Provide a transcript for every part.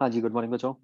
हाँ जी, good morning बच्चों।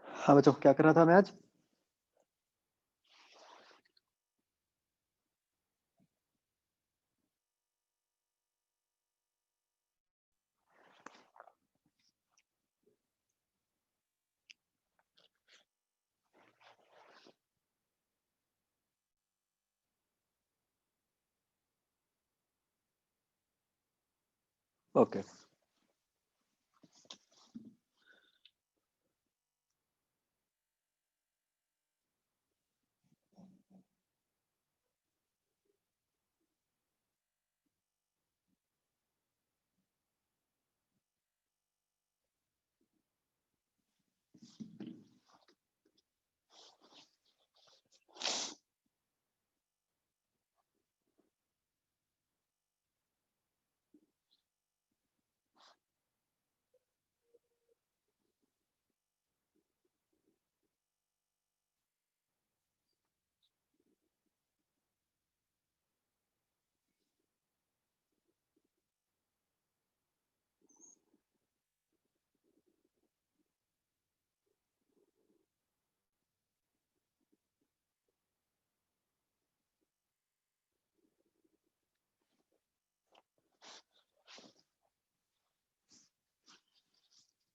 हाँ बच्चों, क्या कर रहा था मैं आज? ओके।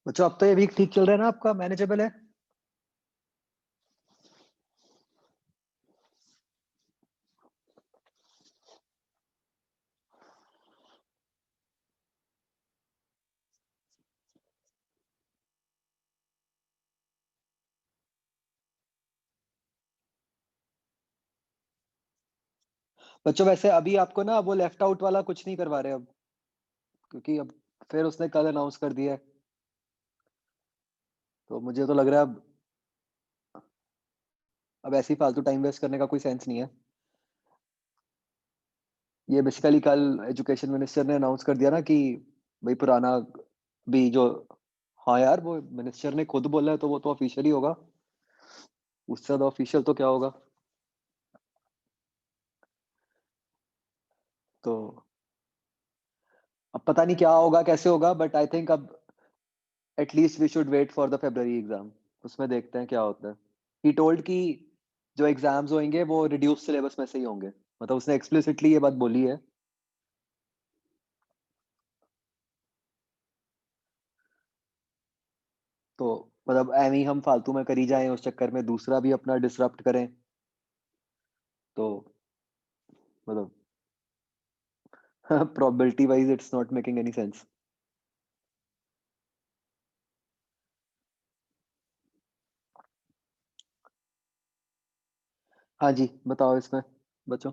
बच्चों, अब तो ये वीक ठीक चल रहा है ना, आपका मैनेजेबल है? बच्चों, वैसे अभी आपको ना वो लेफ्ट आउट वाला कुछ नहीं करवा रहे अब, क्योंकि अब फिर उसने कल अनाउंस कर दिया है। तो मुझे तो लग रहा है अब ऐसे ही फालतू टाइम वेस्ट करने का कोई सेंस नहीं है। ये बेसिकली कल एजुकेशन मिनिस्टर ने अनाउंस कर दिया ना कि भाई पुराना भी जो। हाँ यार, वो मिनिस्टर ने खुद बोला है तो वो तो ऑफिशियल ही होगा। उससे ज्यादा ऑफिशियल तो क्या होगा? तो अब पता नहीं क्या होगा, कैसे होगा, बट आई थिंक अब at least we should wait for the February exam. उसमें देखते हैं क्या होता है। ही टोल्ड कि जो एग्जाम्स होंगे वो रिड्यूस सिलेबस में से ही होंगे। मतलब उसने एक्सप्लिसिटली ये बात बोली है। तो मतलब एਵੇਂ ही हम फालतू में करी जाएं, उस चक्कर में दूसरा भी अपना डिसरप्ट करें। तो मतलब probability wise it's not making any sense. हाँ जी, बताओ इसमें बच्चों।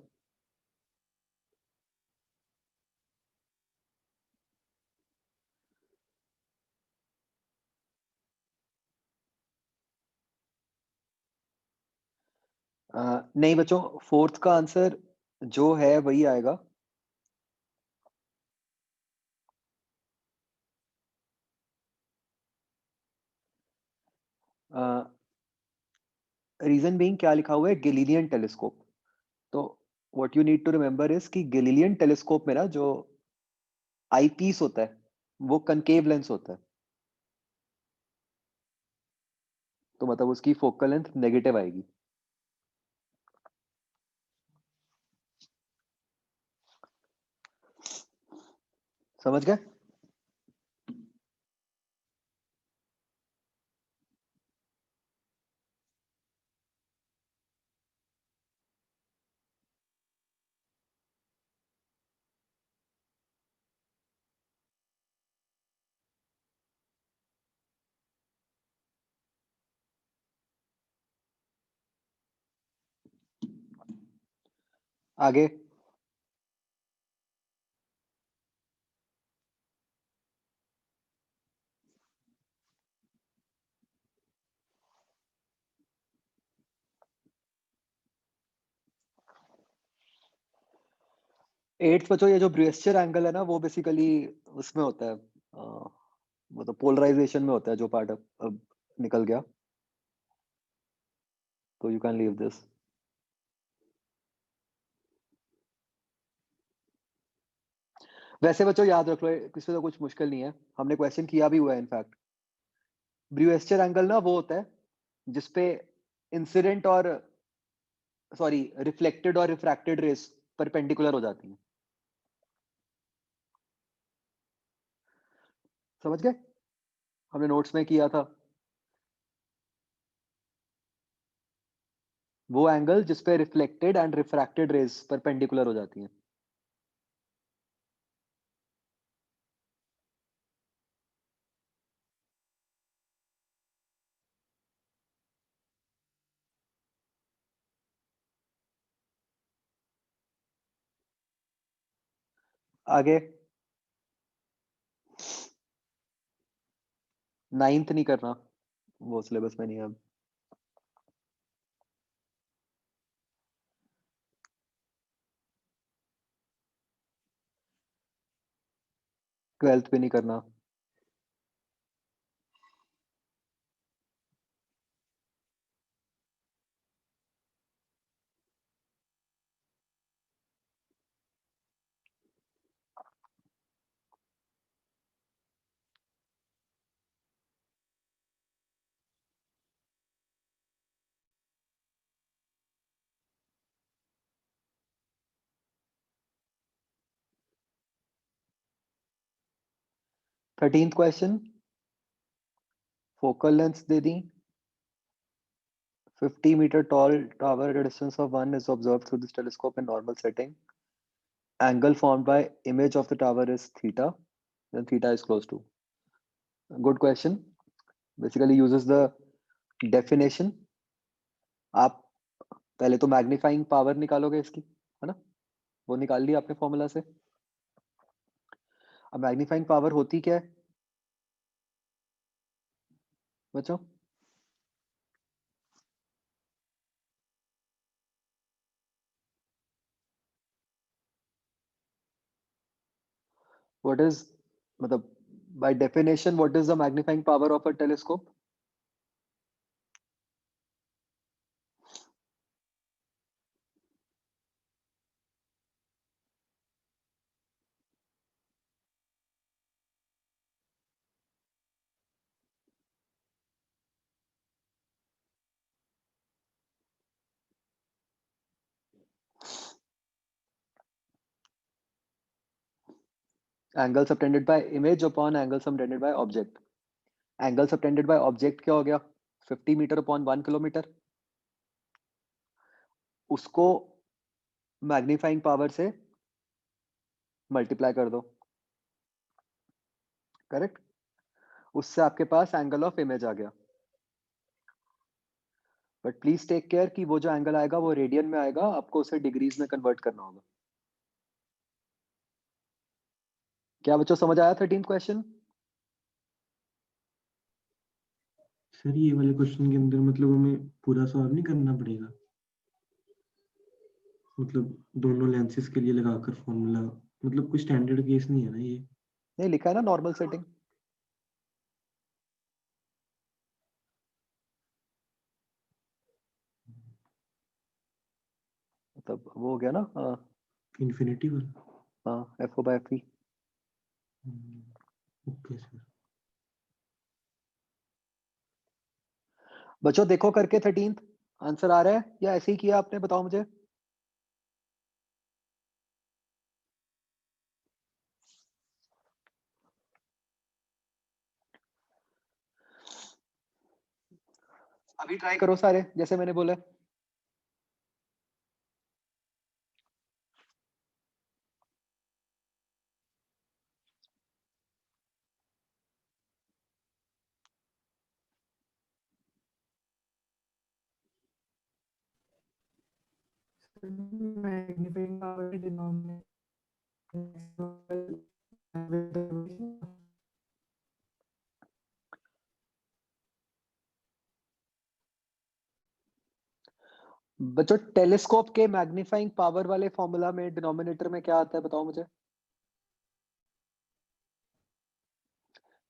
नहीं बच्चों, फोर्थ का आंसर जो है वही आएगा। रीजन बीइंग क्या लिखा हुआ है, गैलीलियन टेलीस्कोप। तो what you need to remember is कि गैलीलियन टेलीस्कोप में ना जो आई पीस होता है वो कनकेव लेंस होता है। तो मतलब उसकी फोकल लेंथ नेगेटिव आएगी। समझ गए? आगे। 8th बच्चों ये जो ब्रेवियस्चर एंगल है ना वो बेसिकली उसमें होता है मतलब पोलराइजेशन में होता है जो पार्ट अब निकल गया, तो यू कैन लीव दिस। वैसे बच्चों याद रख लो, इसमें तो कुछ मुश्किल नहीं है, हमने क्वेश्चन किया भी हुआ है इनफैक्ट। ब्रेवियस्चर एंगल ना वो होता है जिसपे इंसिडेंट और सॉरी रिफ्लेक्टेड और रिफ्रैक्टेड रेस परपेंडिकुलर हो जाती हैं। समझ गए? हमने नोट्स में किया था वो एंगल जिसपे reflected and refracted rays perpendicular हो जाती हैं। आगे 9th नहीं करना, वो सिलेबस में नहीं है अब। 12th भी नहीं करना। Thirteenth question, focal length they the 50-meter tall tower at a distance of 1 is observed through this telescope in normal setting. Angle formed by image of the tower is theta, then theta is close to. Good question. Basically uses the definition. आप पहले तो magnifying power निकालोगे इसकी, है ना? वो निकाल ली आपने फॉर्मूला से। अब मैग्नीफाइंग पावर होती क्या है बच्चों? What is मतलब by definition what is the magnifying power of a telescope? Angle subtended by image upon angle subtended by object. Angle subtended by object क्या हो गया? 50 मीटर अपॉन 1 किलोमीटर। उसको मैग्नीफाइंग पावर से मल्टीप्लाई कर दो, correct? उससे आपके पास एंगल ऑफ इमेज आ गया। बट प्लीज टेक केयर कि वो जो एंगल आएगा वो रेडियन में आएगा, आपको उसे डिग्रीज में कन्वर्ट करना होगा। क्या बच्चों समझ आया 13th क्वेश्चन? सर ये वाले क्वेश्चन के अंदर मतलब हमें पूरा सॉल्व नहीं करना पड़ेगा, मतलब दोनों लेंसेज के लिए लगाकर फॉर्मूला, मतलब कोई स्टैंडर्ड केस नहीं है ना ये? नहीं लिखा है ना नॉर्मल सेटिंग। मतलब वो हो गया ना, इन्फिनिटी वाला। हाँ F O by F. Okay sir. बच्चों देखो करके 13th आंसर आ रहा है या ऐसे ही किया आपने, बताओ मुझे। अभी ट्राई करो सारे जैसे मैंने बोला। मैग्नीफाइंग पावर डिनोमिनेटर बच्चों टेलीस्कोप के मैग्नीफाइंग पावर वाले फॉर्मूला में डिनोमिनेटर में क्या आता है बताओ मुझे।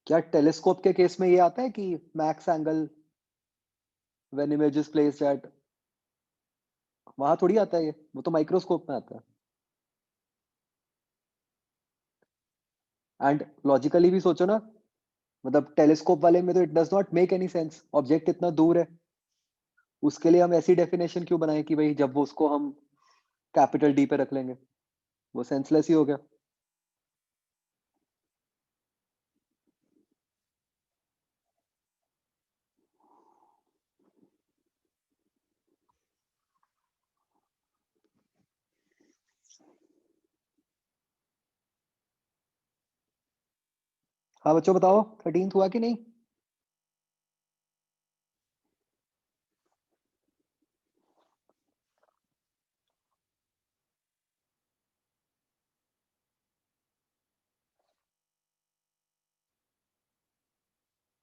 क्या टेलीस्कोप के केस में ये आता है कि max angle when image is placed at, वहां थोड़ी आता है ये, वो तो माइक्रोस्कोप में आता है। एंड लॉजिकली भी सोचो ना, मतलब टेलीस्कोप वाले में तो it does not make any sense, object इतना दूर है, उसके लिए हम ऐसी डेफिनेशन क्यों बनाए कि भाई जब वो उसको हम कैपिटल डी पे रख लेंगे, वो सेंसलेस ही हो गया। हाँ बच्चों बताओ 13th हुआ कि नहीं।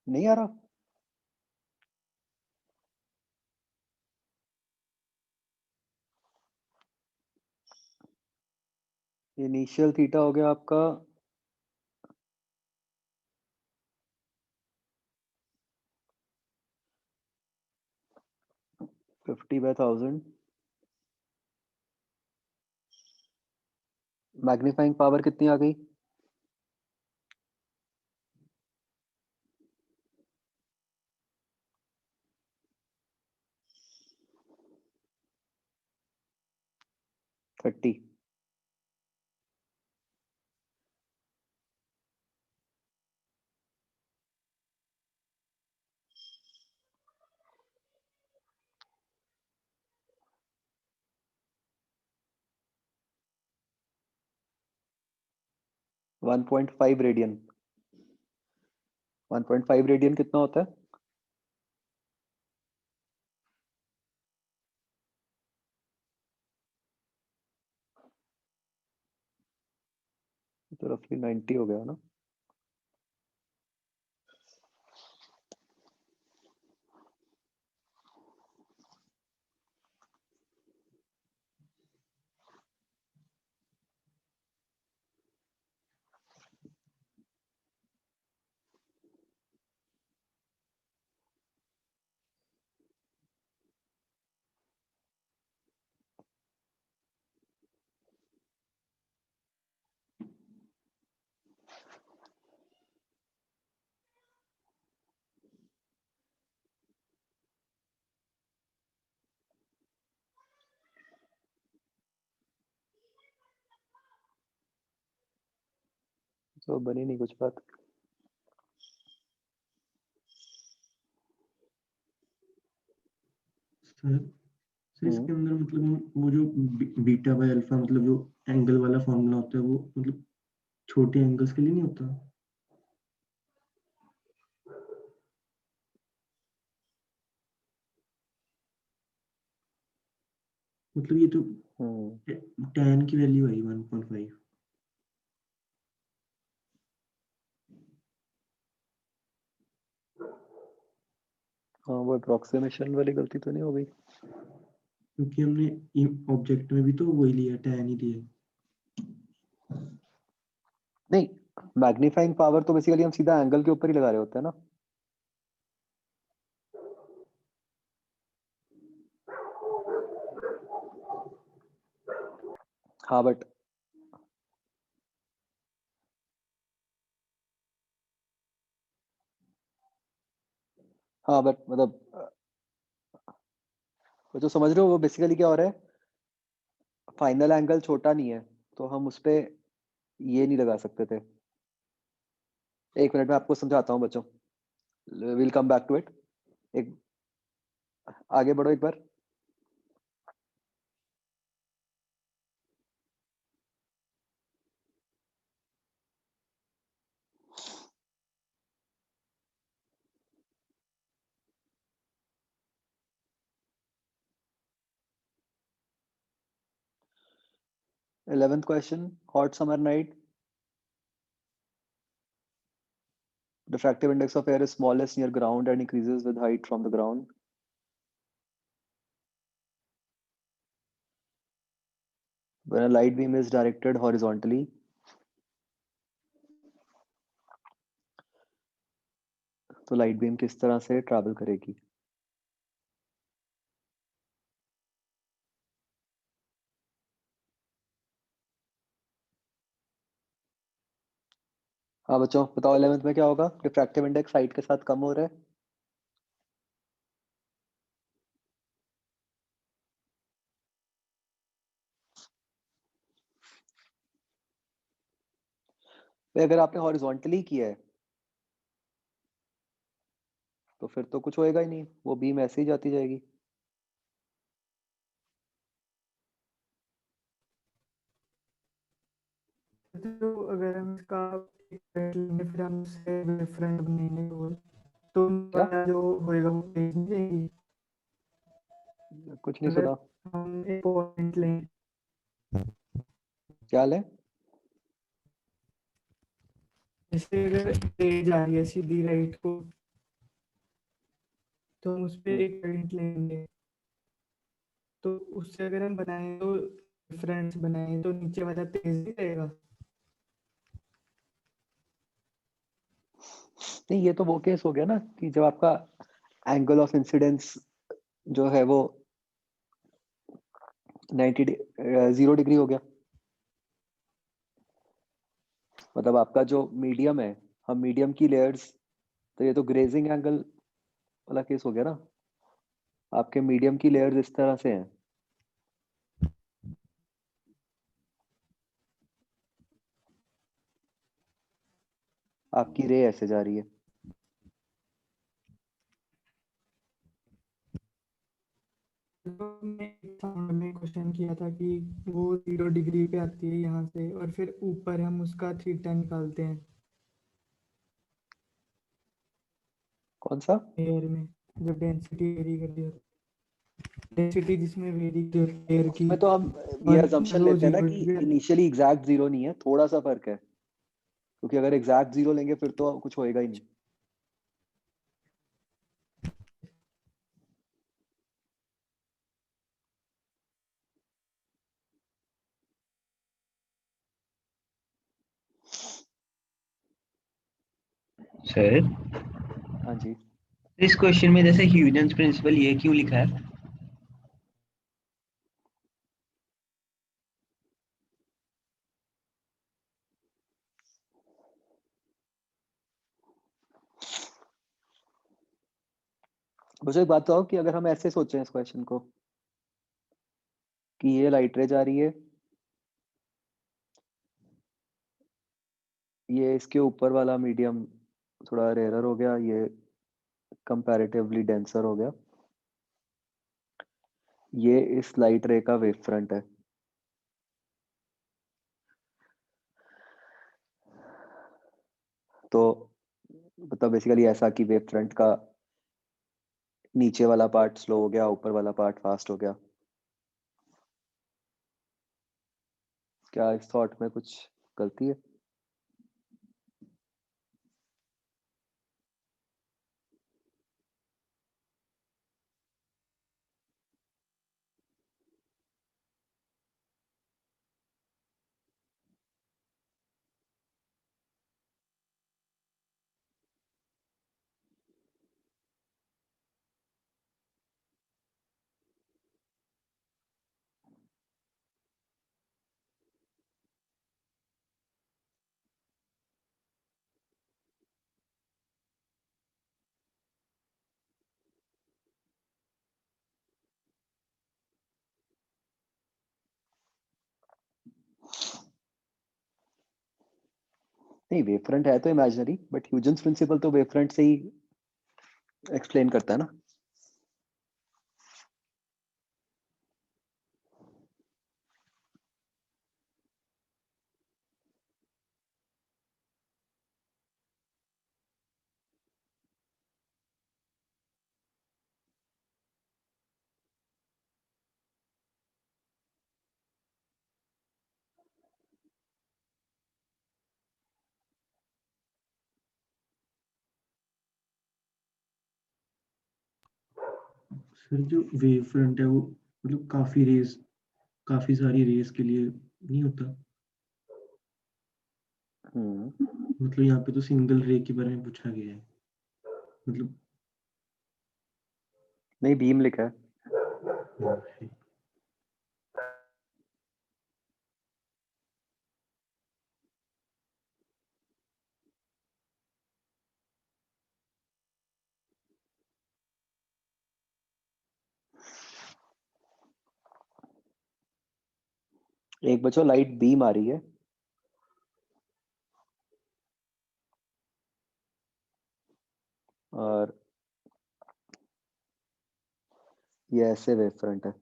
नहीं आ रहा। इनिशियल थीटा हो गया आपका 50/1000, मैग्नीफाइंग पावर कितनी आ गई। Thirty. One point five radian. 1.5 radian कितना होता है। तो रफली 90 हो गया ना। तो बनी नहीं कुछ बात। सर सर इसके अंदर मतलब वो जो बीटा बाय अल्फा मतलब जो एंगल वाला फॉर्मूला होता है वो मतलब छोटे एंगल्स के लिए नहीं होता। मतलब ये तो tan की वैल्यू आई 1.5। हाँ वो अप्रोक्सीमेशन वाली गलती तो नहीं हो गई। क्योंकि हमने ऑब्जेक्ट में भी तो वही लिया tan ही लिया। नहीं, मैग्नीफाइंग पावर तो बेसिकली हम सीधा एंगल के ऊपर ही लगा रहे होते हैं ना। हाँ बट हाँ बट मतलब वो जो समझ रहे हो वो बेसिकली क्या हो रहा है, फाइनल एंगल छोटा नहीं है तो हम उस पे ये नहीं लगा सकते थे। एक मिनट में आपको समझाता हूँ बच्चों, will come back to it. एक आगे बढ़ो एक बार। Eleventh question, hot summer night. Diffractive index of air is smallest near ground and increases with height from the ground. when a light beam is directed horizontally, तो light beam किस तरह से travel करेगी? हाँ बच्चों बताओ 11th में क्या होगा? रिफ्रैक्टिव इंडेक्स हाइट के साथ कम हो रहा है। तो अगर आपने हॉरिजॉन्टली किया है तो फिर तो कुछ होएगा ही नहीं, वो बीम ऐसे ही जाती जाएगी। तो अगर हम इसका एक पेड़ लेंगे फिर हम उससे वेवफ्रंट बनेंगे तो क्या? जो होएगा वो तेज नहीं जाएगी। कुछ नहीं अगर सुना। हम एक पॉइंट लें क्या लें? जैसे अगर तेज आ रही है सीधी राइट को तो हम उस पर एक पॉइंट लेंगे तो उससे अगर हम बनाएं तो रेफरेंस बनाएं तो नीचे वाला तेज नहीं रहेगा। नहीं, ये तो वो केस हो गया ना कि जब आपका एंगल ऑफ इंसिडेंस जो है वो 0 डिग्री हो गया। मतलब आपका जो मीडियम है, हम मीडियम की लेयर्स, तो ये तो ग्रेजिंग एंगल वाला केस हो गया ना। आपके मीडियम की लेयर्स इस तरह से हैं, आपकी रे ऐसे जा रही है। तो मैंने एक साउंड में क्वेश्चन किया था कि वो 0 डिग्री पे आती है यहाँ से और फिर ऊपर हम उसका थीटा निकालते हैं कौन सा? एयर में जब डेंसिटी वेरी करती है डेंसिटी जिसमें वेरी करती है एयर की उसमें तो हम ये और अजम्पशन वो लेते हैं ना 0 कि डिग्री इनिशियली एग्जैक्ट 0 नहीं है, थोड़ा सा फर्क है, क्योंकि अगर एग्जैक्ट 0 लेंगे फिर तो कुछ होएगा ही नहीं। सर हाँ जी। इस क्वेश्चन में जैसे ह्यूजेंस प्रिंसिपल ये क्यों लिखा है? मुझे एक बात बताओ कि अगर हम ऐसे सोचें इस क्वेश्चन को कि ये लाइट रे जा रही है, ये इसके ऊपर वाला मीडियम थोड़ा रेयरर हो गया, ये कंपैरेटिवली डेंसर हो गया, ये इस लाइट रे का वेव फ्रंट है। तो मतलब बेसिकली ऐसा कि वेव फ्रंट का नीचे वाला पार्ट स्लो हो गया, ऊपर वाला पार्ट फास्ट हो गया। क्या इस थॉट में कुछ गलती है? नहीं, वेव फ्रंट है तो इमेजिनरी, बट ह्यूजेंस प्रिंसिपल तो वेव फ्रंट से ही एक्सप्लेन करता है ना। सर जो वेव फ्रंट है वो मतलब काफी रेज काफी सारी रेस के लिए नहीं होता। मतलब यहाँ पे तो सिंगल रे के बारे में पूछा गया है, मतलब नहीं, बीम लिखा है। एक बच्चों लाइट बीम आ रही है और ये ऐसे वेव फ्रंट है।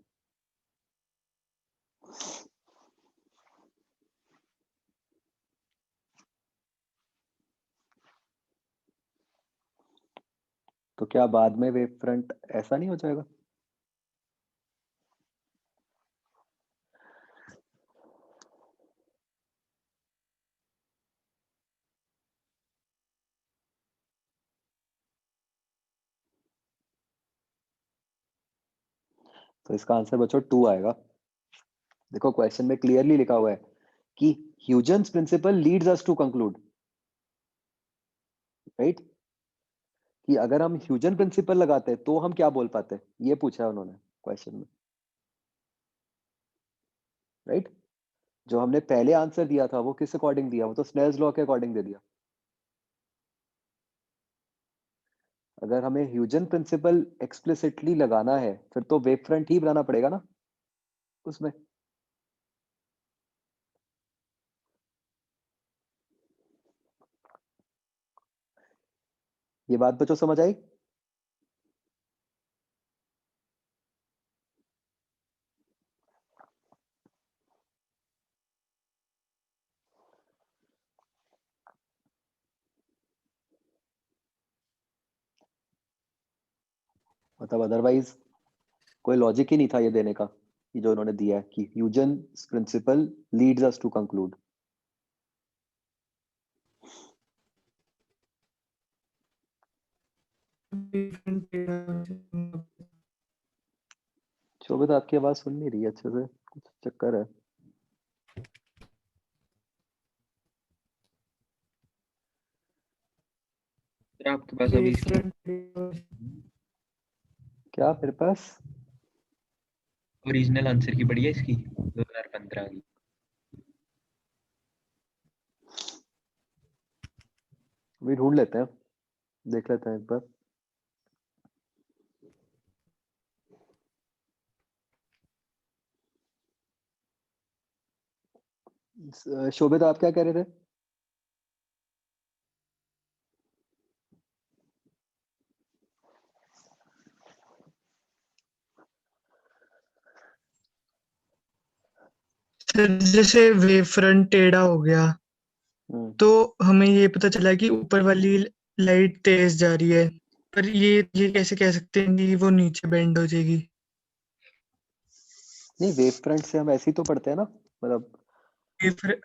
तो क्या बाद में वेव फ्रंट ऐसा नहीं हो जाएगा? तो इसका आंसर बच्चों 2 आएगा। देखो क्वेश्चन में क्लियरली लिखा हुआ है कि Huygens principle leads us to conclude, right? कि अगर हम ह्यूजन प्रिंसिपल लगाते तो हम क्या बोल पाते, ये पूछा है उन्होंने क्वेश्चन में, राइट? जो हमने पहले आंसर दिया था वो किस अकॉर्डिंग दिया? वो तो स्नेल्स लॉ के अकॉर्डिंग दे दिया। अगर हमें ह्यूजन प्रिंसिपल एक्सप्लिसिटली लगाना है फिर तो वेव फ्रंट ही बनाना पड़ेगा ना उसमें। ये बात बच्चों समझ आई? मतलब अदरवाइज कोई लॉजिक ही नहीं था ये देने का, ये जो उन्होंने दिया है कि Huygens principle leads us to conclude. Shobhit आपकी आवाज सुन नहीं रही है अच्छे से, कुछ चक्कर है? सर आपके पास अभी इसकी क्या मेरे पास? ओरिजिनल आंसर की पड़ी है इसकी 2015 की। अभी ढूंढ लेते हैं, देख लेते हैं एक बार। शोभित आप क्या कह रहे थे? सर जैसे वेव फ्रंट टेढ़ा हो गया तो हमें ये पता चला कि ऊपर वाली लाइट तेज जा रही है, पर ये कैसे कह सकते हैं कि वो नीचे बेंड हो जाएगी? नहीं, वेव फ्रंट से हम ऐसे ही तो पढ़ते हैं ना, मतलब वेव फ्र-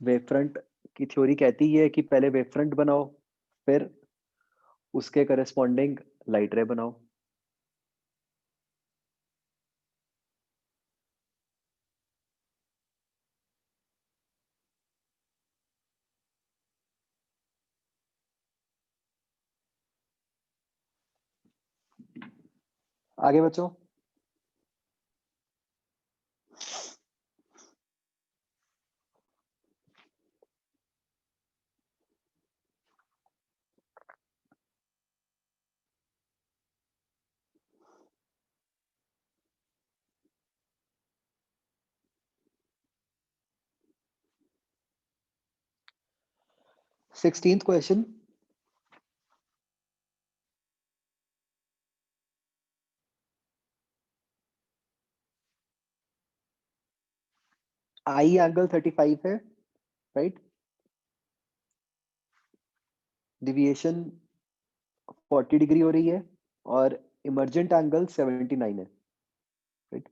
वेव फ्रंट की थ्योरी कहती है कि पहले वेव फ्रंट बनाओ, फिर उसके करस्पॉन्डिंग लाइट रे बनाओ। आगे बच्चों, सिक्सटीन्थ क्वेश्चन। आई एंगल 35 है, राइट? डिविएशन 40 डिग्री हो रही है और इमर्जेंट एंगल 79 है, राइट?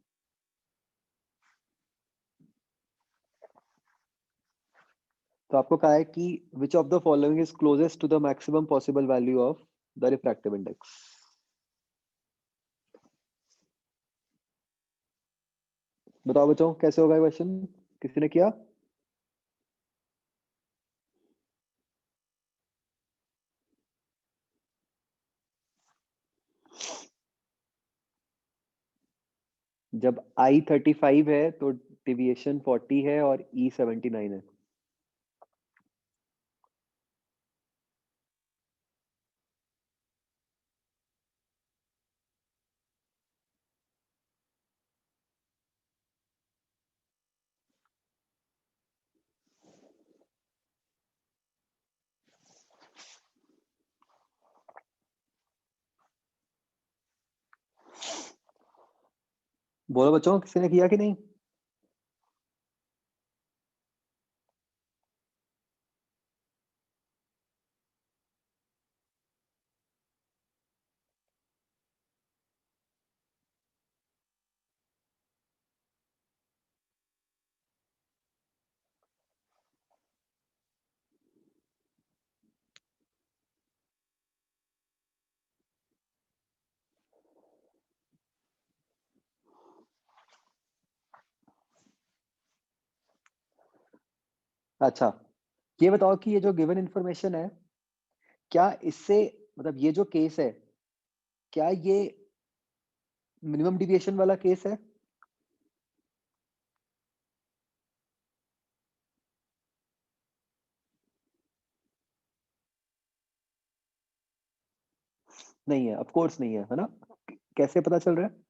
तो आपको कहा है कि which of the following is closest to the maximum possible value of the refractive index. बताओ बच्चों कैसे होगा क्वेश्चन, किसी ने किया? जब I 35 है तो डिविएशन 40 है और E 79 है। बोलो बच्चों किसी ने किया कि नहीं? अच्छा, ये बताओ कि ये जो गिवन इंफॉर्मेशन है, क्या इससे मतलब ये जो केस है, क्या ये मिनिमम डिविएशन वाला केस है? नहीं है, ऑफ कोर्स नहीं है ना? कैसे पता चल रहा है?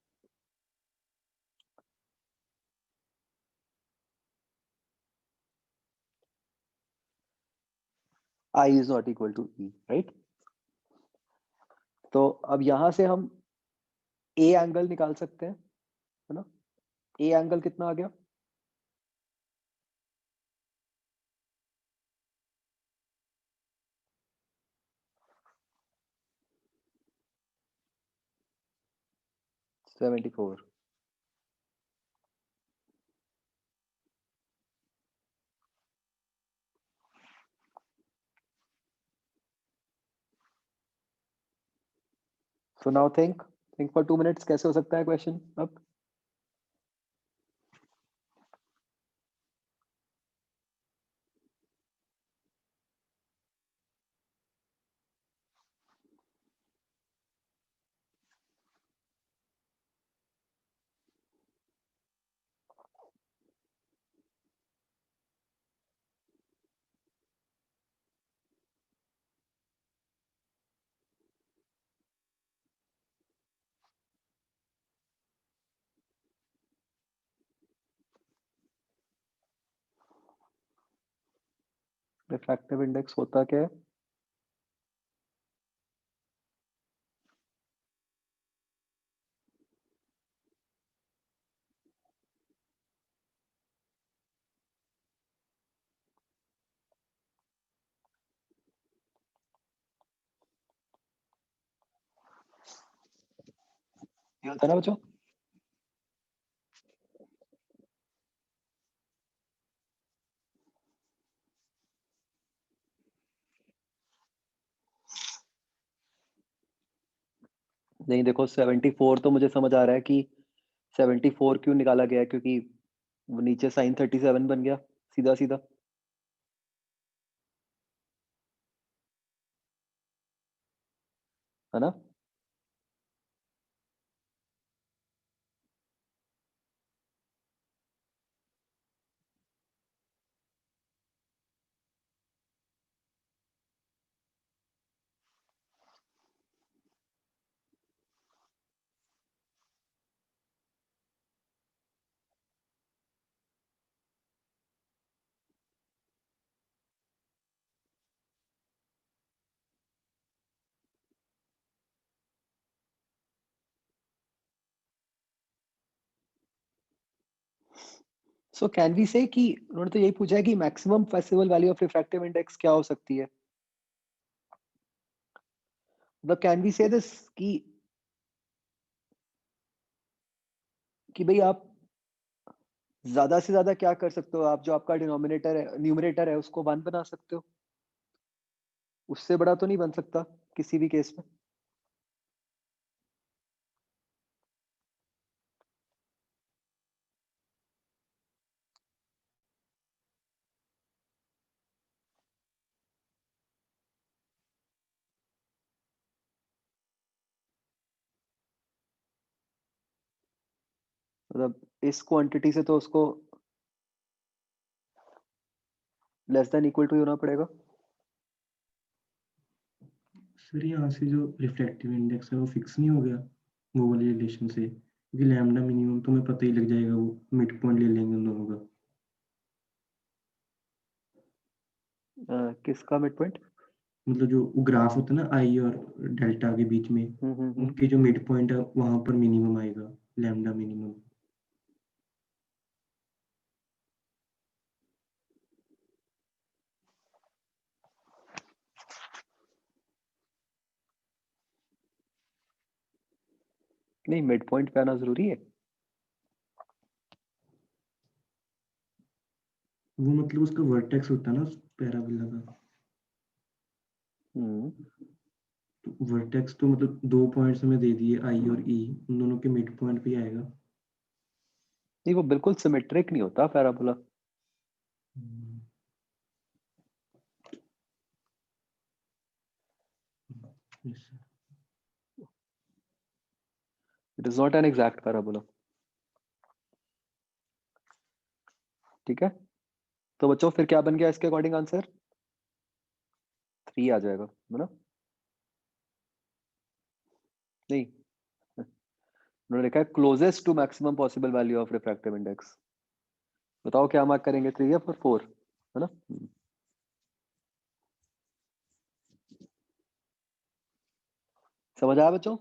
I is not equal to E, right? तो अब यहां से हम A एंगल निकाल सकते हैं, है ना? A एंगल कितना आ गया? $74। So now think for 2 minutes कैसे हो सकता है क्वेश्चन अब? रिफ्रैक्टिव इंडेक्स होता क्या है? ये होता है ना बच्चों? नहीं देखो, 74 तो मुझे समझ आ रहा है कि 74 क्यों निकाला गया है, क्योंकि वो नीचे साइन 37 बन गया सीधा सीधा, है ना? सो कैन वी से कि उन्होंने तो यही पूछा है कि maximum possible value of refractive index क्या हो सकती है? मतलब कैन वी से दिस कि भाई आप ज्यादा से ज्यादा क्या कर सकते हो, आप जो आपका डिनोमिनेटर है न्यूमरेटर है उसको 1 बना सकते हो, उससे बड़ा तो नहीं बन सकता किसी भी केस में। मतलब इस क्वांटिटी से तो उसको लेस देन इक्वल टू होना पड़ेगा। सर यहाँ से जो रिफ्रैक्टिव इंडेक्स है वो फिक्स नहीं हो गया वो वाले रिलेशन से, क्योंकि लैम्डा मिनिमम तो हमें पता ही लग जाएगा, वो मिड पॉइंट ले लेंगे उन दोनों का। किसका मिड पॉइंट? मतलब जो ग्राफ होता है ना आई और डेल्टा के बीच में, उनके जो मिड पॉइंट है वहां पर मिनिमम आएगा, लैम्डा मिनिमम। नहीं, मिड पॉइंट पे आना जरूरी है। वो मतलब उसका वर्टेक्स होता है ना उस पैराबोला का, तो वर्टेक्स तो मतलब 2 पॉइंट्स हमें दे दिए आई और ई, उन दोनों के मिड पॉइंट पे ही आएगा। नहीं, वो बिल्कुल सिमेट्रिक नहीं होता parabola. Yes, sir. It is not an exact parabola. ठीक है, तो बच्चों फिर क्या बन गया इसके अकॉर्डिंग आंसर? 3 आ जाएगा, है ना? नहीं, उन्होंने लिखा है closest to maximum possible value of refractive index. बताओ क्या मार्क करेंगे, 3 या 4? है ना? समझ आया बच्चों?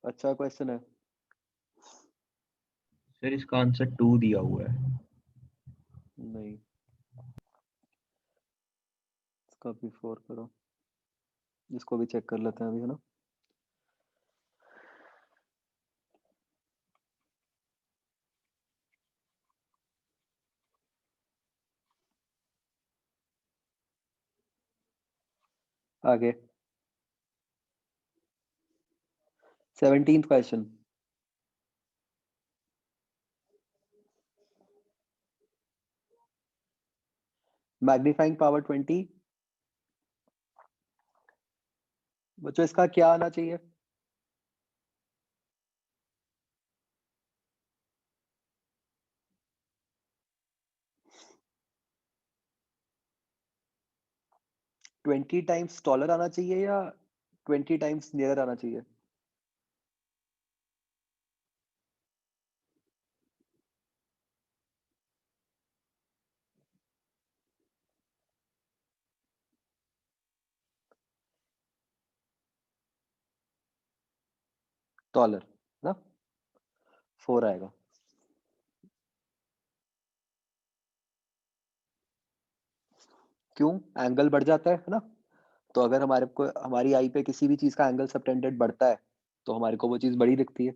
अच्छा क्वेश्चन है। सर इसका आंसर 2 दिया हुआ है। नहीं, इसका भी 4 करो, इसको भी चेक कर लेते हैं अभी, है ना? आगे 17th क्वेश्चन। Magnifying power 20। बच्चों इसका क्या आना चाहिए? ट्वेंटी टाइम्स टॉलर आना चाहिए या 20 टाइम्स नियर आना चाहिए? डॉलर ना, 4 आएगा। क्यों? एंगल बढ़ जाता है ना? तो अगर हमारे को हमारी आई पे किसी भी चीज का एंगल सबटेंडेड बढ़ता है तो हमारे को वो चीज बड़ी दिखती है।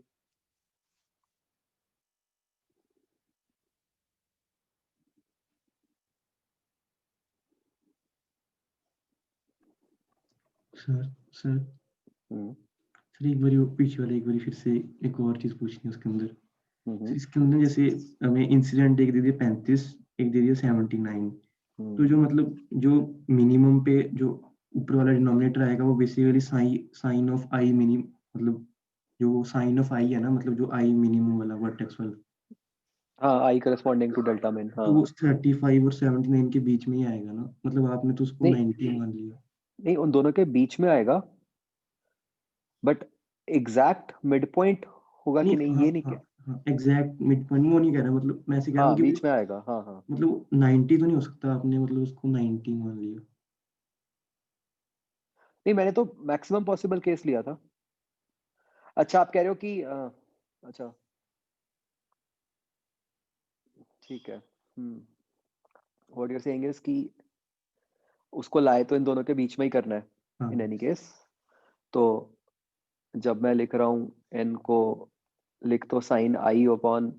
सर सर हम्म, सर एक बारी वो पीछे वाले एक बारी फिर से एक और चीज पूछनी है उसके अंदर। हम्म, इसके अंदर जैसे हमें इंसिडेंट एक दे दिया 35, एक दे दिया 79, तो जो मतलब जो मिनिमम पे जो ऊपर वाला डिनोमिनेटर आएगा वो basically sine of I minimum, मतलब जो साइन ऑफ आई है ना, मतलब जो आई मिनिमम वाला वर्टेक्स वाला, हाँ, आई करस्पॉन्डिंग टू डेल्टा मीन। हाँ, तो वो 35 और 79 के बीच में ही आएगा ना, मतलब आपने तो उसको नहीं 90 मान लिया। नहीं, उन दोनों के बीच में आएगा, बट एग्जैक्ट मिड पॉइंट होगा नहीं कि नहीं हाँ ये नहीं हाँ क्या? हाँ, एग्जैक्ट मिड पॉइंट वो नहीं कह रहा, मतलब मैं ऐसे कह रहा हूँ हाँ, कि वो बीच में आएगा। हाँ हाँ, मतलब 90 तो नहीं हो सकता, आपने मतलब उसको 90 मान लिया। नहीं मैंने तो मैक्सिमम पॉसिबल केस लिया था। अच्छा, आप कह रहे हो कि अच्छा, ठीक है। What you are saying is कि उसको लाए तो इन दोनों के बीच में ही करना है हाँ इन एनी केस। तो जब मैं लिख रहा हूँ एन को, लिख तो साइन आई अपॉन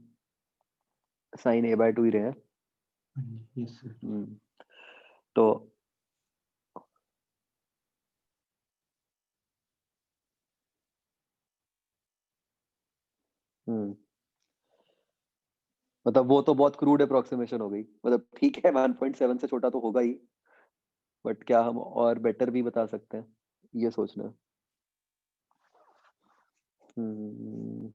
साइन a/2 ही रहे हैं। Yes sir. तो मतलब वो तो बहुत क्रूड अप्रोक्सीमेशन हो गई, मतलब ठीक है 1.7 से छोटा तो होगा ही, बट क्या हम और बेटर भी बता सकते हैं, ये सोचना है। हम्म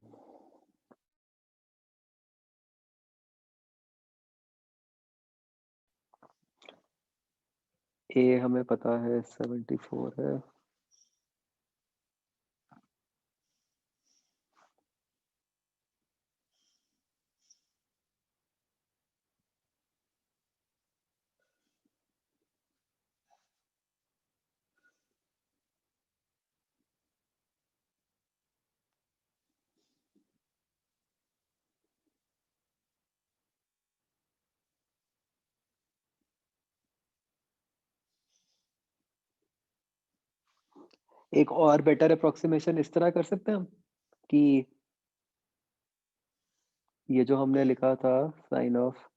ए हमें पता है 74 है। एक और बेटर अप्रोक्सीमेशन इस तरह कर सकते हैं हम कि ये जो हमने लिखा था sine of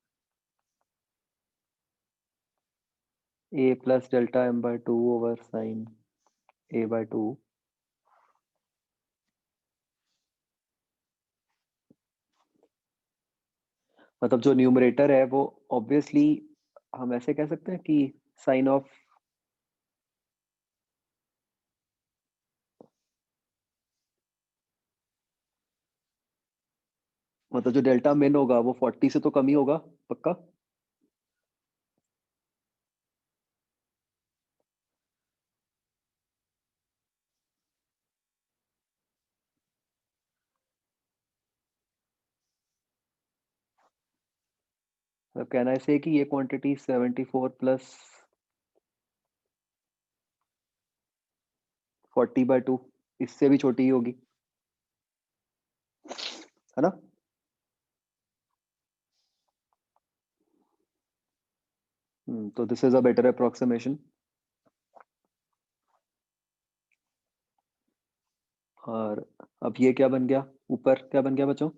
a plus delta m by 2 over sine a by 2, मतलब जो न्यूमरेटर है वो ऑब्वियसली हम ऐसे कह सकते हैं कि साइन ऑफ मतलब जो डेल्टा मिन होगा वो 40 से तो कम ही होगा पक्का। मतलब कहना ऐसे कि ये क्वांटिटी 74 प्लस 40/2 इससे भी छोटी ही होगी, है ना। तो this is a better approximation. और अब ये क्या बन गया, ऊपर क्या बन गया बच्चों?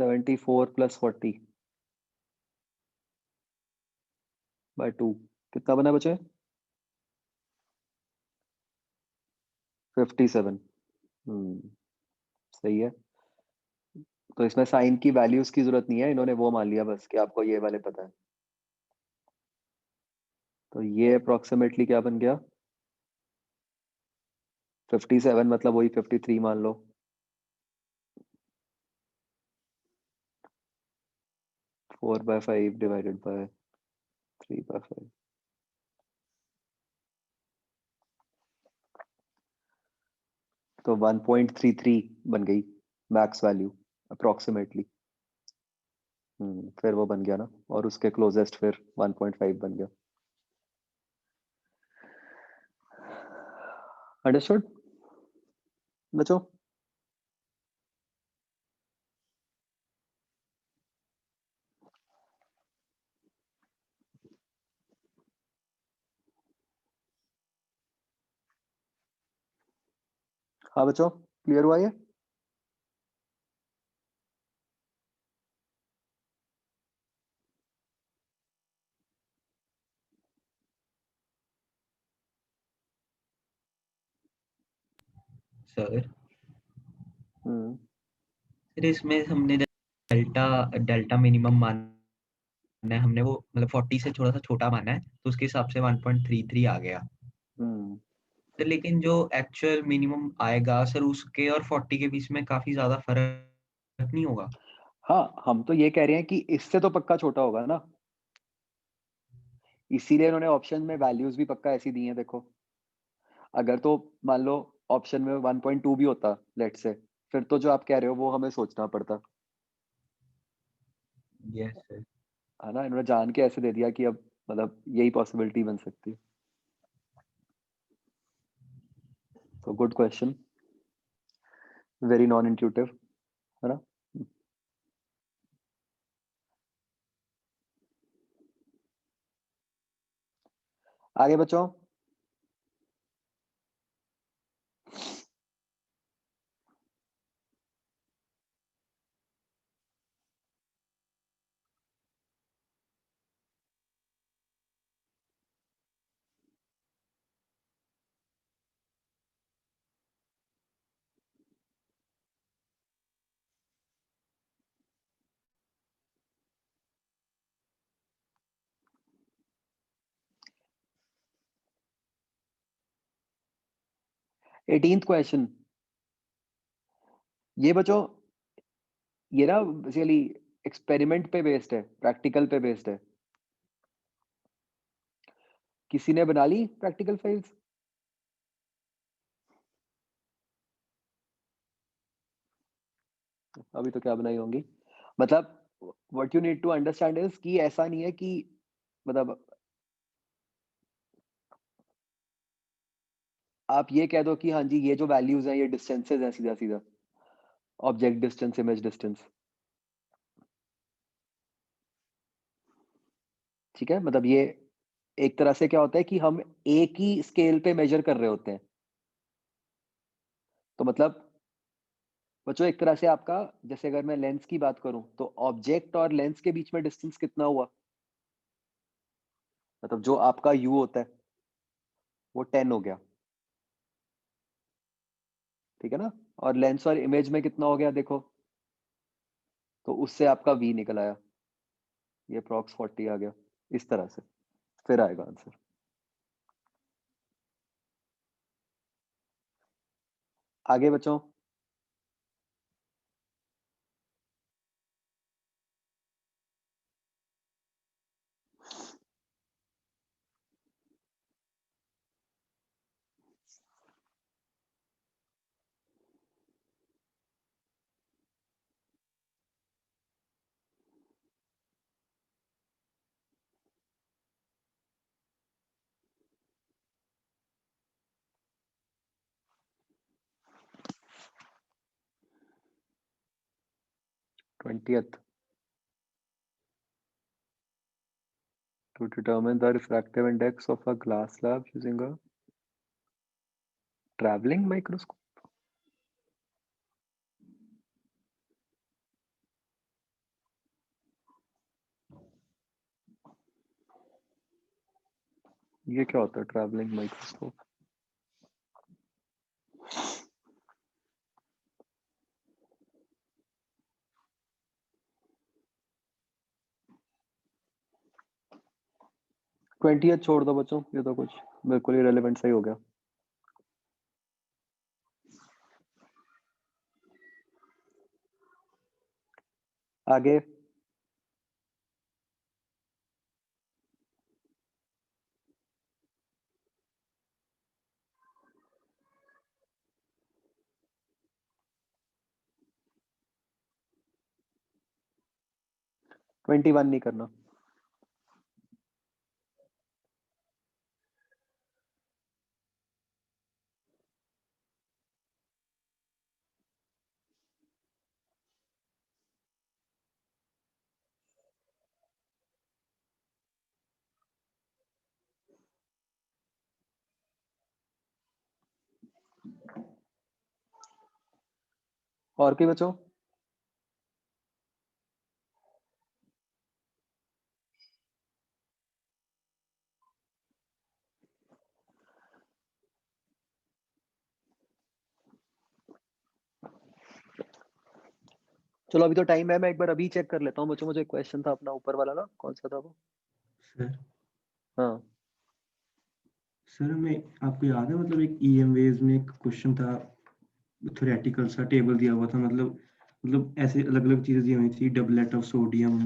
74 प्लस 40/2 कितना बना बच्चे? 57। सही है। तो इसमें साइन की वैल्यूज की जरूरत नहीं है, इन्होंने वो मान लिया बस कि आपको ये वाले पता है। तो ये अप्रोक्सीमेटली क्या बन गया? 57 मतलब वही 53 मान लो। 4/5 डिवाइडेड बाय 3/5। तो 1.33 बन गई मैक्स वैल्यू अप्रोक्सीमेटली। फिर वो बन गया ना, और उसके क्लोजेस्ट फिर 1.5 बन गया। अंडरस्टूड बच्चों? हाँ बच्चों, क्लियर हुआ ये? सर हम्म फिर इसमें हमने डेल्टा डेल्टा मिनिमम माना है, हमने वो मतलब 40 से थोड़ा सा छोटा माना है, तो उसके हिसाब से 1.33 आ गया। हम्म सर लेकिन जो एक्चुअल मिनिमम आएगा सर, उसके और 40 के बीच में काफी ज्यादा फर्क नहीं होगा? हाँ, हम तो ये कह रहे हैं कि इससे तो पक्का छोटा होगा ना, इसीलिए उन्होंने ऑप्शन में वैल्यूज भी पक्का ऐसी दी हैं। देखो, अगर तो मान लो ऑप्शन में 1.2 भी होता लेट से, फिर तो जो आप कह रहे हो वो हमें सोचना पड़ता, यस सर। है ना। इन्होंने जान के ऐसे दे दिया कि अब मतलब यही पॉसिबिलिटी बन सकती है। तो good question, very non intuitive, है ना। आगे बच्चों, एटीन्थ क्वेश्चन। ये बच्चों, ये ना बेसिकली एक्सपेरिमेंट पे बेस्ड है, प्रैक्टिकल पे बेस्ड है। किसी ने बना ली प्रैक्टिकल फाइल्स? अभी तो क्या बनाई होंगी। मतलब what you need to understand is कि ऐसा नहीं है कि मतलब आप ये कह दो कि हाँ जी ये जो वैल्यूज हैं ये डिस्टेंसेस हैं सीधा सीधा, ऑब्जेक्ट डिस्टेंस, इमेज डिस्टेंस, ठीक है। मतलब ये एक तरह से क्या होता है कि हम एक ही स्केल पे मेजर कर रहे होते हैं। तो मतलब बच्चों एक तरह से आपका, जैसे अगर मैं लेंस की बात करूं तो ऑब्जेक्ट और लेंस के बीच में डिस्टेंस कितना हुआ, मतलब जो आपका यू होता है वो 10 हो गया, ठीक है ना। और लेंस और इमेज में कितना हो गया देखो, तो उससे आपका वी निकल आया, ये अप्रॉक्स 40 आ गया। इस तरह से फिर आएगा आंसर। आगे बच्चों, twentieth, to determine the refractive index of a glass slab using a traveling microscope. ये क्या होता है ट्रैवलिंग माइक्रोस्कोप? ट्वेंटी छोड़ दो बच्चों, ये तो कुछ बिल्कुल ही रेलेवेंट सही हो गया। आगे, ट्वेंटी वन नहीं करना। और कोई बच्चों? चलो अभी तो टाइम है, मैं एक बार अभी चेक कर लेता हूँ बच्चों। मुझे क्वेश्चन था अपना ऊपर वाला ना, कौन सा था वो? सर हाँ सर मैं आपको याद है मतलब एक ईएम वेव्स में एक क्वेश्चन था, थ्योरेटिकल सा टेबल दिया हुआ था, मतलब ऐसे अलग अलग चीजें दी हुई थी, doublet of sodium,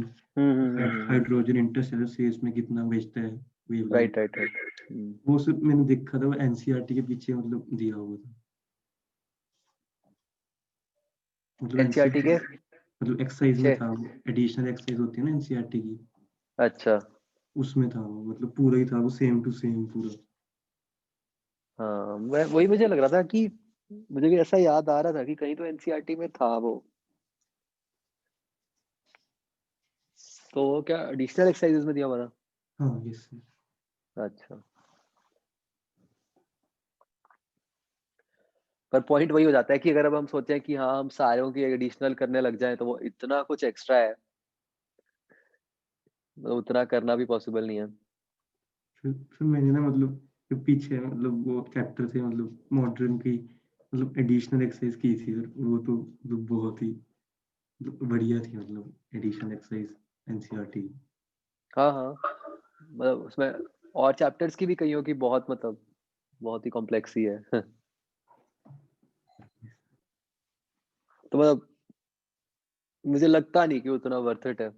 hydrogen Interstellar space में कितना भेजता है वेवलेंथ। Right right right. वो सब मैंने देखा था, वो एनसीईआरटी के पीछे मतलब दिया हुआ था, मतलब एनसीईआरटी के मतलब एक्सरसाइज में पीछे? था, वो एडिशनल एक्सरसाइज होती है ना एनसीईआरटी की, अच्छा, उसमें था वो, मतलब पूरा ही था वो, सेम टू सेम पूरा। हाँ मैं वही, मुझे लग रहा था कि मुझे भी ऐसा याद आ रहा था कि कहीं तो एनसीईआरटी में था वो। तो वो क्या एडिशनल एक्सरसाइजेस में दिया हुआ था? हाँ यस सर। अच्छा, पर पॉइंट वही हो जाता है कि अगर अब हम सोचें कि हाँ हम सारों की एडिशनल करने लग जाएं तो वो इतना कुछ एक्स्ट्रा है, मतलब उतना करना भी पॉसिबल नहीं है। फिर मैंने ना मतलब जो पीछे मतलब वो चैप्टर थे मतलब मॉडर्न की, मतलब एडिशनल एक्सरसाइज की थी, और वो तो मतलब बहुत ही मतलब बढ़िया थी, मतलब एडिशनल एक्सरसाइज एनसीईआरटी। हाँ हाँ, मतलब उसमें और चैप्टर्स की भी कईयों की बहुत, मतलब बहुत ही कॉम्प्लेक्स ही है। तो मतलब मुझे लगता नहीं कि उतना वर्थ इट है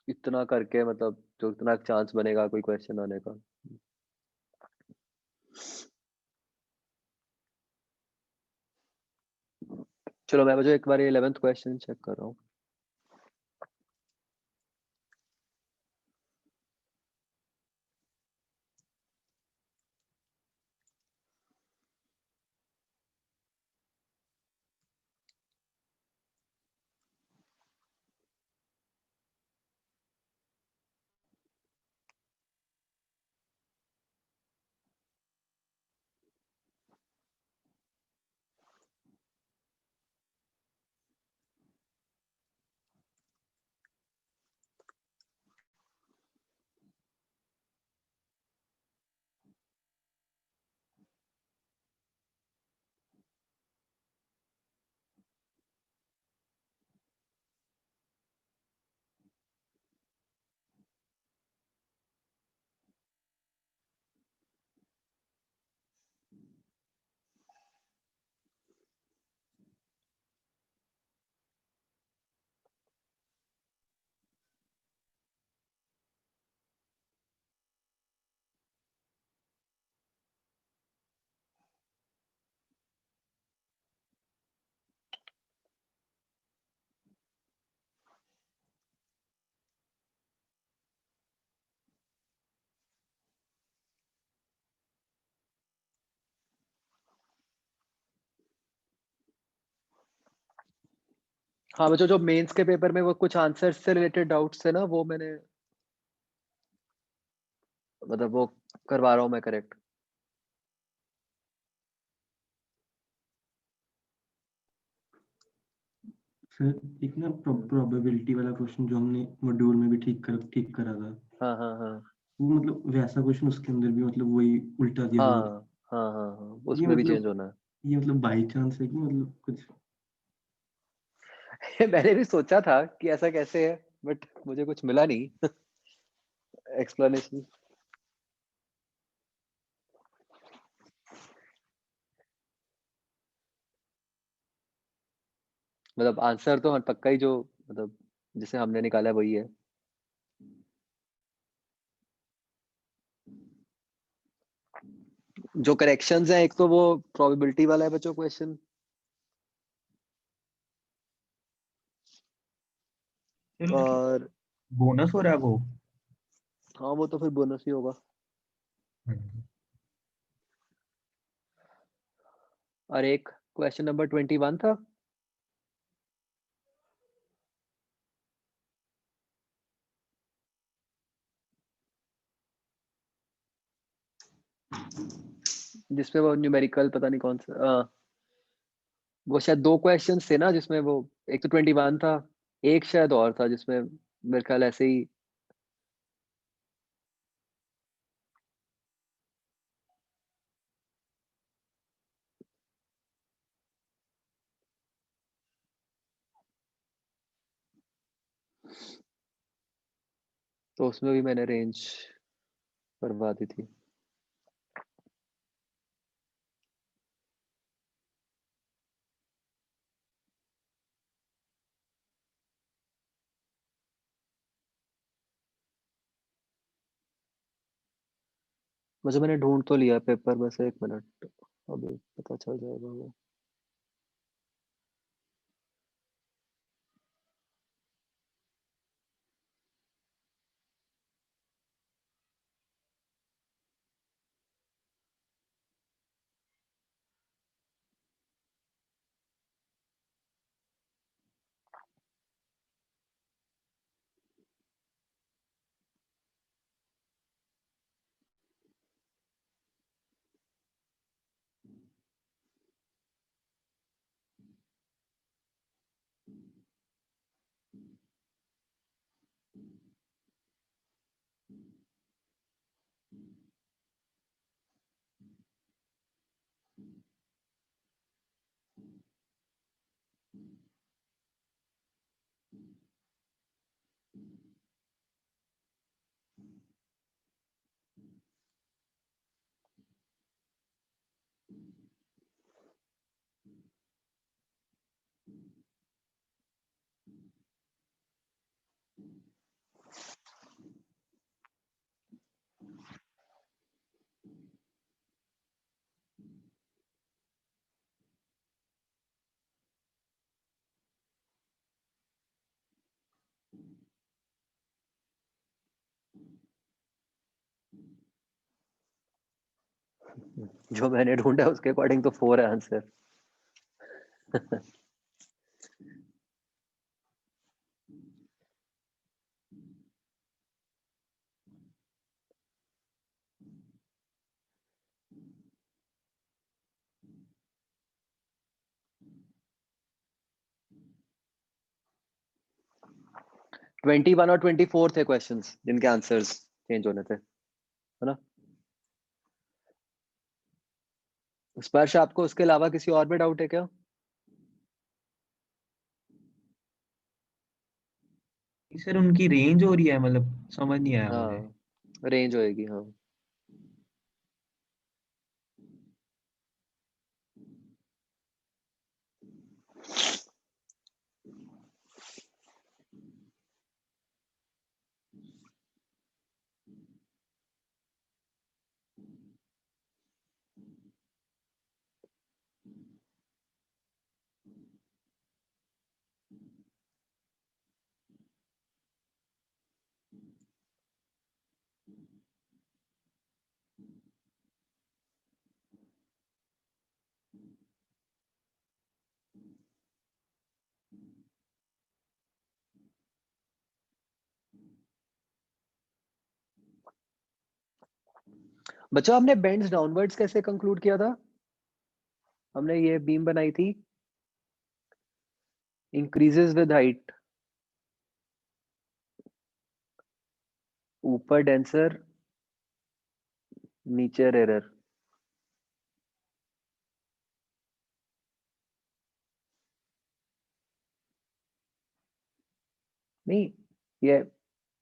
इतना करके, मतलब जो इतना चांस बनेगा कोई क्वेश्चन आने का। चलो मैं मुझे एक बार 11th क्वेश्चन चेक कर रहा हूँ। हाँ बच्चों, जो मेंस के पेपर में वो कुछ आंसर से रिलेटेड डाउट्स थे ना, वो मैंने मतलब वो करवा रहा हूँ मैं करेक्ट। सर एक ना प्रोबेबिलिटी वाला क्वेश्चन जो हमने मॉड्यूल में भी ठीक करा था, हाँ हाँ हाँ वो मतलब वैसा क्वेश्चन उसके अंदर भी मतलब वही उल्टा दिया हुआ है। हाँ हाँ हाँ हाँ, ये उसमें भी चेंज मतलब होना है। ये मतलब बाई चांस है कि मतलब कुछ। मैंने भी सोचा था कि ऐसा कैसे है, बट मुझे कुछ मिला नहीं एक्सप्लेनेशन। मतलब आंसर तो पक्का ही, जो मतलब जिसे हमने निकाला है वही है। जो करेक्शंस हैं, एक तो वो प्रोबेबिलिटी वाला है बच्चों क्वेश्चन, और बोनस हो रहा है वो। हाँ वो तो फिर बोनस ही होगा। और एक क्वेश्चन नंबर 21 था। जिसमें वो न्यूमेरिकल पता नहीं कौन सा, वो शायद दो क्वेश्चन थे ना जिसमें वो, एक तो 21 था, एक शायद और था जिसमें मेरे ख्याल ऐसे ही। तो उसमें भी मैंने रेंज करवा दी थी। मुझे मैंने ढूंढ तो लिया पेपर में से, 1 मिनट अभी पता चल जाएगा वो। जो मैंने ढूंढा उसके अकॉर्डिंग तो 4 है आंसर। ट्वेंटी वन और 24 थे क्वेश्चंस जिनके आंसर्स चेंज होने थे, है ना? स्पर्श, आपको उसके अलावा किसी और पे डाउट है क्या? सर उनकी रेंज हो रही है, मतलब समझ नहीं आया मुझे। हाँ, रेंज होएगी, हाँ। बच्चों, आपने बेंड्स डाउनवर्ड्स कैसे कंक्लूड किया था? हमने ये बीम बनाई थी, इंक्रीजेस विद हाइट, ऊपर डेंसर, नीचे रेयर। नहीं, ये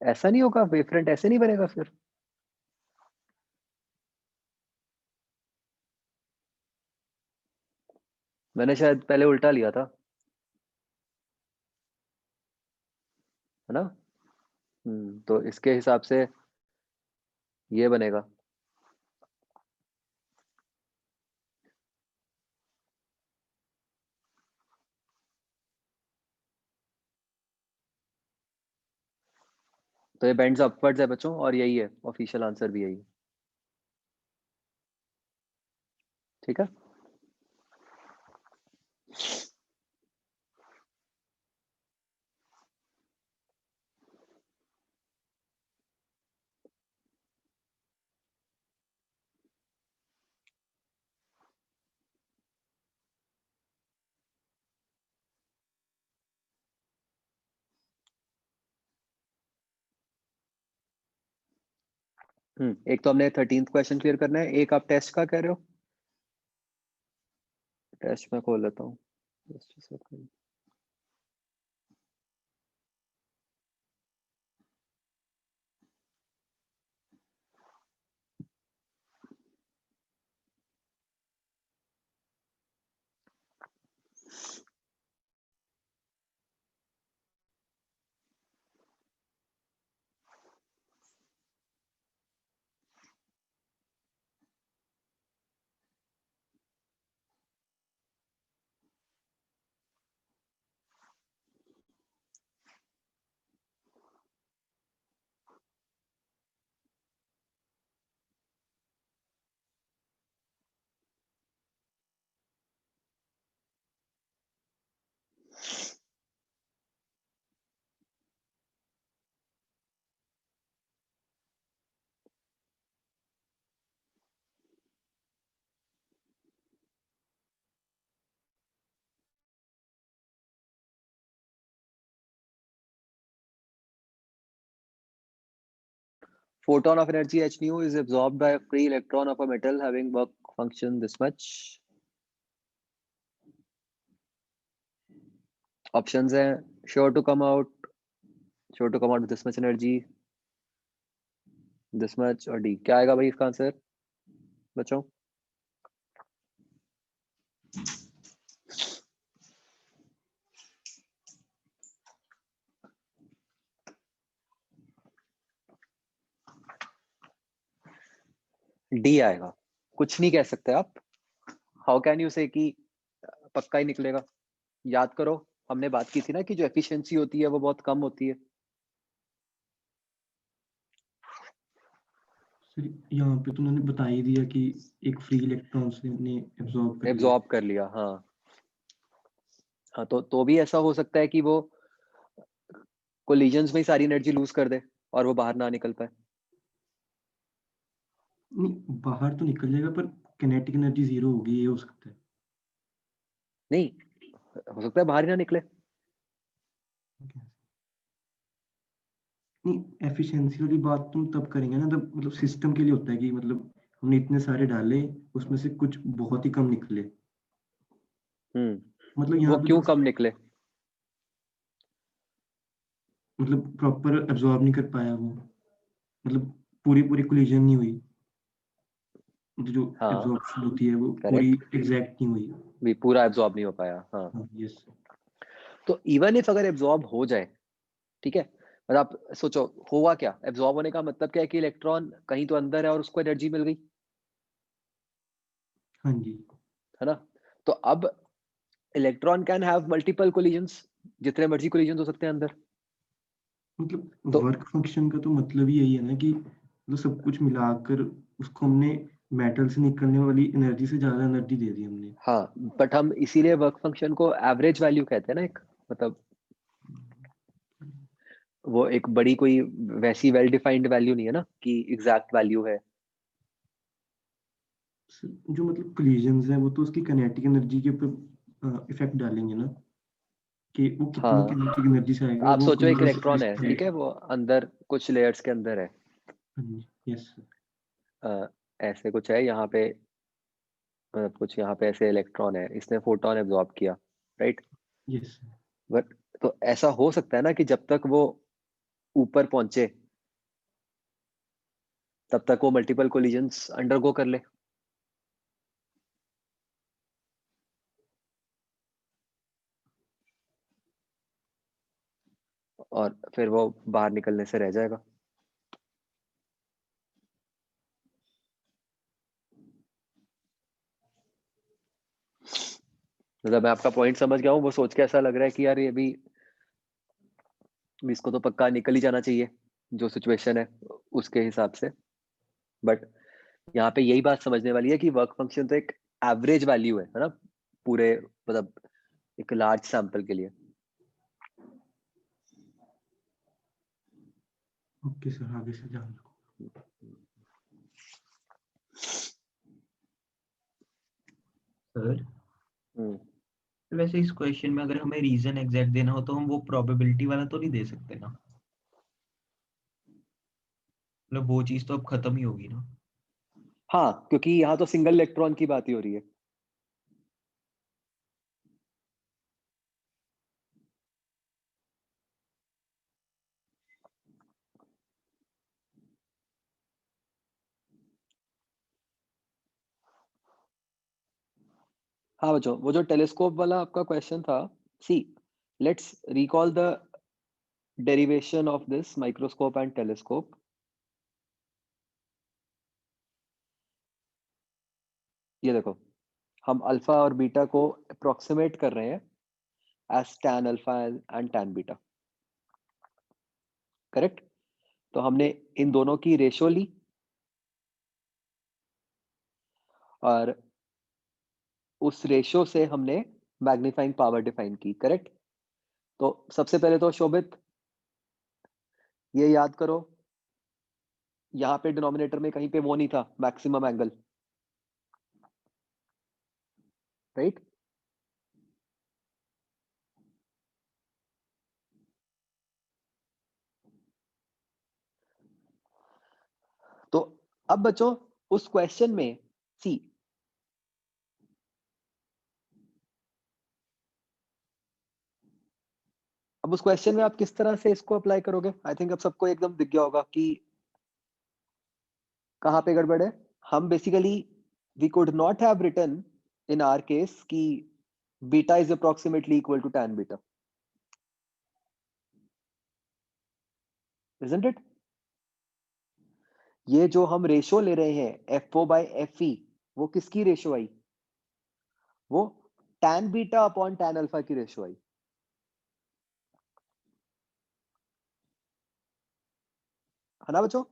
ऐसा नहीं होगा, वेवफ्रंट ऐसे नहीं बनेगा फिर। मैंने शायद पहले उल्टा लिया था, है ना? तो इसके हिसाब से ये बनेगा। तो ये बेंड्स अपवर्ड्स है बच्चों, और यही है ऑफिशियल आंसर भी, यही है। ठीक है। एक तो हमने 13th क्वेश्चन क्लियर करना है, एक आप टेस्ट का कह रहे हो। टेस्ट में खोल लेता हूँ। Just a second. Photon of energy h nu is absorbed by a free electron of a metal having work function this much. Options हैं sure to come out with this much energy, this much, और D। क्या आएगा भाई इसका answer बच्चों? D आएगा। कुछ नहीं कह सकते आप। हाउ कैन यू से कि पक्का ही निकलेगा? याद करो, हमने बात की थी ना कि जो एफिशिएंसी होती है वो बहुत कम होती है। सर यहाँ पे तो उन्होंने बता ही दिया कि एक फ्री इलेक्ट्रॉन ने एब्जॉर्ब कर लिया। हाँ हाँ, तो भी ऐसा हो सकता है कि वो कोलिजन्स में ही सारी एनर्जी लूज कर दे और वो बाहर ना निकल पाए। नहीं, बाहर तो निकल जाएगा पर किनेटिक एनर्जी 0 होगी, ये हो सकता है। नहीं, हो सकता है बाहर ही ना निकले। नहीं, एफिशिएंसी वाली बात तुम तब करेंगे ना, तब मतलब सिस्टम के लिए होता है कि मतलब हमने इतने सारे डाले, उसमें से कुछ बहुत ही कम निकले। मतलब वो यहाँ पे क्यों तो कम निकले? मतलब प्रॉपर एब्जॉर्ब नहीं कर पाया वो, मतलब पूरी कोलिजन नहीं हुई, मतलब जो हाँ एब्जॉर्प्शन होती है वो पूरी करेक्ट, एग्जैक्ट नहीं हुई। भी पूरा एब्जॉर्ब नहीं हो पाया। हाँ, हाँ, यस। तो इवन इफ अगर एब्जॉर्ब हो जाए, ठीक है, और आप सोचो हुआ क्या, एब्जॉर्ब होने का मतलब क्या है कि इलेक्ट्रॉन कहीं तो अंदर है और उसको एनर्जी मिल गई, हाँ जी, है ना। तो अब electron can have multiple collisions, जितने मर्जी कोलिजन्स हो सकते हैं अंदर। मतलब तो वर्क फंक्शन का तो मतलब ही यही है ना कि मतलब सब कुछ मिलाकर उसको हमने मेटल से निकलने वाली एनर्जी से ज्यादा एनर्जी दे दी हमने। हाँ, बट हम इसीलिए वर्क फंक्शन को एवरेज वैल्यू कहते हैं ना, एक मतलब वो एक बड़ी कोई वैसी वेल डिफाइंड वैल्यू नहीं है ना कि एग्जैक्ट वैल्यू है। जो मतलब कोलिजन्स है वो तो उसकी काइनेटिक एनर्जी के ऊपर इफेक्ट डालेंगे ना, कि वो कितनी हाँ, काइनेटिक एनर्जी से आएगा, आप वो सोचो एक कोलिजन इलेक्ट्रॉन है, ठीक है, वो अंदर कुछ लेयर्स के अंदर है। यस। ऐसे कुछ है यहाँ पे, कुछ यहाँ पे ऐसे इलेक्ट्रॉन है, इसने फोटोन एब्जॉर्ब किया, राइट। यस, बट तो ऐसा हो सकता है ना कि जब तक वो ऊपर पहुंचे तब तक वो मल्टीपल कोलिजन्स अंडरगो कर ले। और फिर वो बाहर निकलने से रह जाएगा। मतलब मैं आपका पॉइंट समझ गया हूँ, वो सोच के ऐसा लग रहा है कि यार ये भी इसको तो पक्का निकल ही जाना चाहिए जो सिचुएशन है उसके हिसाब से। बट यहाँ पे यही बात समझने वाली है कि वर्क फंक्शन तो एक एवरेज वैल्यू है ना, पूरे मतलब एक लार्ज सैंपल के लिए। ओके सर, आगे से ध्यान रखो। सर हम्म, वैसे इस क्वेश्चन में अगर हमें रीजन एग्जैक्ट देना हो तो हम वो प्रोबेबिलिटी वाला तो नहीं दे सकते ना, मतलब वो चीज तो अब खत्म ही होगी ना। हाँ, क्योंकि यहाँ तो सिंगल इलेक्ट्रॉन की बात ही हो रही है। हाँ बच्चों, वो जो टेलीस्कोप वाला आपका क्वेश्चन था, see let's recall the derivation of this microscope and telescope. ये देखो, हम अल्फा और बीटा को अप्रोक्सीमेट कर रहे हैं as tan alpha and tan beta, correct. तो हमने इन दोनों की रेशो ली और उस रेशो से हमने मैग्नीफाइंग पावर डिफाइन की, करेक्ट। तो सबसे पहले तो शोभित ये याद करो, यहाँ पे डिनोमिनेटर में कहीं पे वो नहीं था मैक्सिमम एंगल, राइट। तो अब बच्चों उस क्वेश्चन में सी, अब उस क्वेश्चन में आप किस तरह से इसको अप्लाई करोगे, आई थिंक अब सबको एकदम दिख गया होगा कि कहाँ पे गड़बड़ है। हम basically we could not have written in our case कि beta is approximately equal to tan beta, isn't it. ये जो हम रेशो ले रहे हैं FO बाय FE, वो किसकी रेशो आई, वो tan beta upon tan alpha की रेशो आई, है ना बच्चों।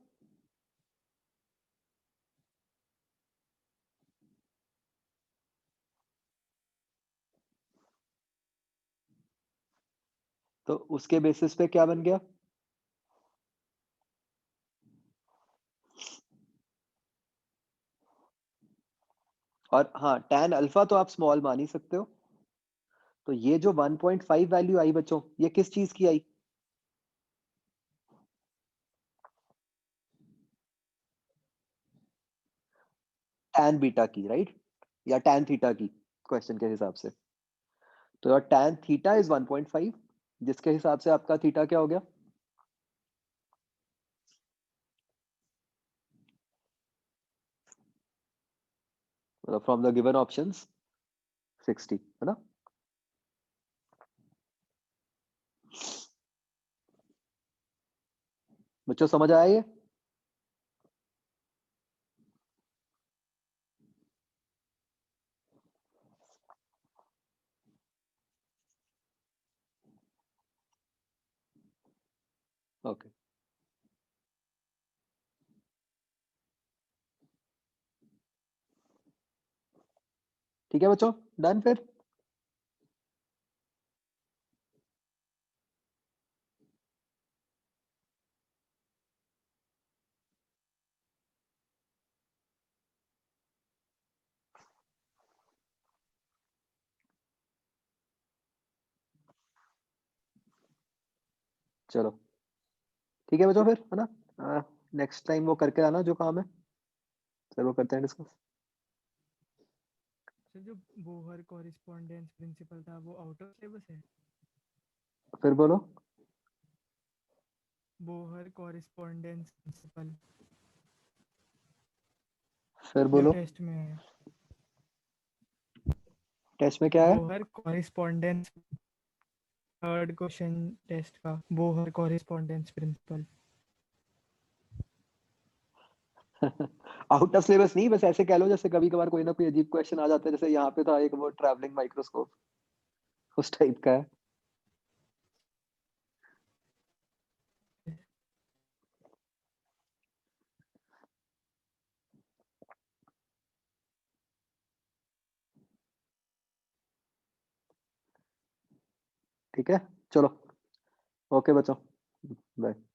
तो उसके बेसिस पे क्या बन गया? और हाँ, tan अल्फा तो आप स्मॉल मान ही सकते हो। तो ये जो 1.5 वैल्यू आई बच्चों, ये किस चीज की आई? tan बीटा की, राइट? या tan थीटा की, क्वेश्चन के हिसाब से। तो योर tan थीटा इज 1.5, जिसके हिसाब से आपका थीटा क्या हो गया? मतलब फ्रॉम द गिवन ऑप्शंस 60, है ना? बच्चों समझ आया ये? ओके, ठीक है बच्चों, डन फिर। चलो ठीक है बच्चों फिर, है ना? नेक्स्ट टाइम वो करके आना जो काम है, फिर वो करते हैं डिस्कस। सर जो बोहर कॉरिस्पोंडेंस प्रिंसिपल था वो आउट ऑफ सिलेबस है? फिर बोलो। बोहर कॉरिस्पोंडेंस प्रिंसिपल फिर जो बोलो, टेस्ट में है, टेस्ट में क्या है? Bohr correspondence, third question test का, Bohr correspondence principle. Out of syllabus नहीं, बस ऐसे कह लो जैसे कभी कभार कोई ना कोई अजीब क्वेश्चन आ जाता है, जैसे यहाँ पे था एक वो ट्रैवलिंग माइक्रोस्कोप, उस टाइप का है। ठीक है, चलो, ओके बच्चों, बाय।